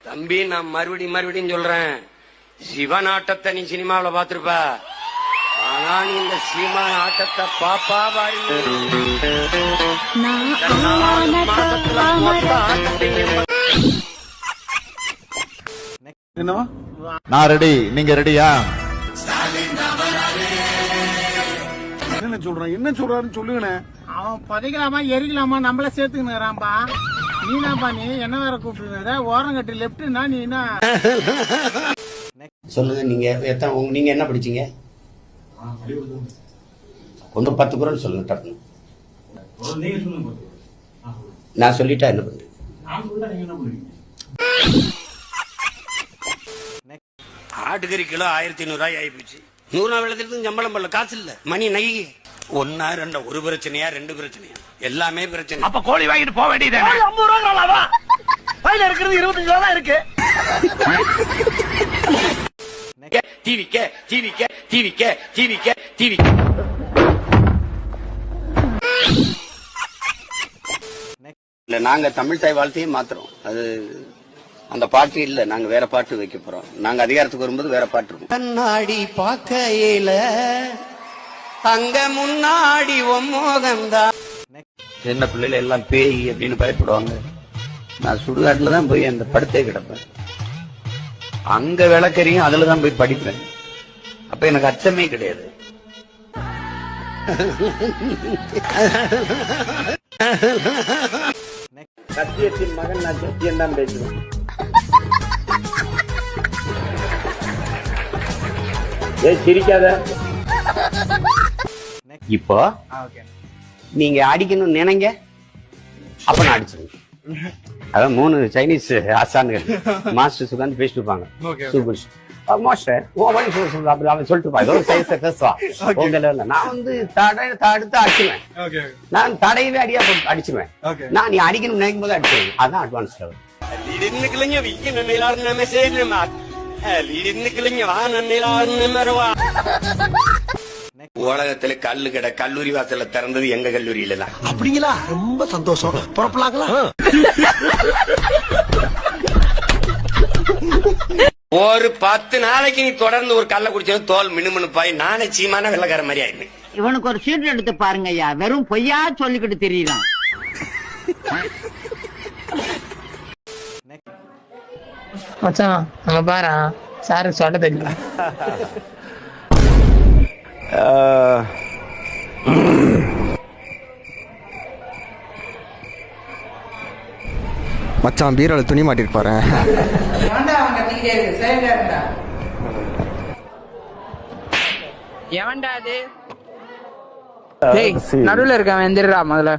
தம்பி, நான் மறுபடியும் சொல்றேன், சிவன் ஆட்டத்தை நீ சினிமாவில பாத்துருப்ப, ஆனா நீ இந்த சீமான் ஆட்டத்தை பாப்பா பாரு. நான் ரெடி, நீங்க ரெடியா? என்ன சொல்றாருன்னு சொல்லுங்கண்ணே. அவன் புதைக்கலாமா எரிக்கலாமா நம்மள சேர்த்துக்கிறான்பா. நீனாப்பா நீ என்ன வேற கூப்பிட்டு ஓரம் கட்டி லெப்ட்னா நீ என்ன சொல்லுங்க. நீங்க என்ன படிச்சீங்க? ஒன்று 10 குறள் சொல்லுங்க டக்குனு. நான் சொல்லிட்டா என்ன பண்றேன்? ஆட்டுக்கறி கிலோ 1500 ஆயிப்போச்சு. 100 நாள் வெள்ளத்திற்கு சம்பளம் பண்ணல, காசு இல்ல, மணி நகை. ஒன்னா ரெண்டா, ஒரு பிரச்சனையா 2 பிரச்சனையா, எல்லாமே பிரச்சனை. அப்ப கோழி வாங்கிட்டு போக வேண்டியது 50 ரூபா இருக்கிறது 25 ரூபா தான் இருக்கு. இல்ல, நாங்க தமிழ் தாய் வாழ்த்தையே மாத்துறோம். அது அந்த பாட்டு இல்ல, நாங்க வேற பாட்டு வைக்க போறோம். நாங்க அதிகாரத்துக்கு வரும்போது வேற பாட்டு இருக்கும். கண்ணாடி பாக்கையில அங்க முன்னாடி மோகம்தான். சின்ன பிள்ளைல எல்லாம் பேய் அப்படின்னு பயப்படுவாங்க. நான் சுடுகாட்டுல தான் போய் அந்த படுத்தே கிடப்பேன். அங்க விளக்கறியும் அதுலதான் போய் படிப்பேன். அப்ப எனக்கு அச்சமே கிடையாது. சத்தியத்தின் மகன் நான் சத்தியம் தான் பேசுவேன். சிரிக்காத. இப்போ நீங்க அடிக்கணும் நினைங்க, அப்ப நான் அடிச்சிருவேன். அதான் 3 சைனீஸ் ஆசான்கள் மாஸ்டர் உட்கார்ந்து பேசிட்டு இருப்பாங்க. மாஸ்டர் சொல்லிட்டு நான் வந்து தடுத்து அடிச்சுவேன். நான் தடையவே அடியா அடிச்சுவேன். நான் நீ அடிக்கணும் நினைக்கும் போது அடிச்சிருவேன். அதான் அட்வான்ஸ் லெவல். உலகத்துல கல்லு கடை கல்லூரி வாசல்ல திறந்தது எங்க கல்லூரியில தான். அப்படிங்களா? ரொம்ப சந்தோஷம். புறப்படலாங்களா? ஒரு 10 நாளைக்கு நீ தொடர்ந்து ஒரு கல்ல குடிச்சது தோல் மினுமினுப்பாய் நானே சீமான வெள்ளக்கார மாதிரி ஆயிருந்தேன். இவனுக்கு ஒரு சீட் எடுத்து பாருங்க ஐயா, வெறும் பொய்யா சொல்லிக்கிட்டு தெரியலாம். மச்சான் அங்க பாரு, சாரு சொல்ல தெரியல. மச்சான் பீரோல துணி மாட்டிருப்பாரு. எவன்டா அது? நடுவுல இருக்கான், எந்திரா முதல்ல.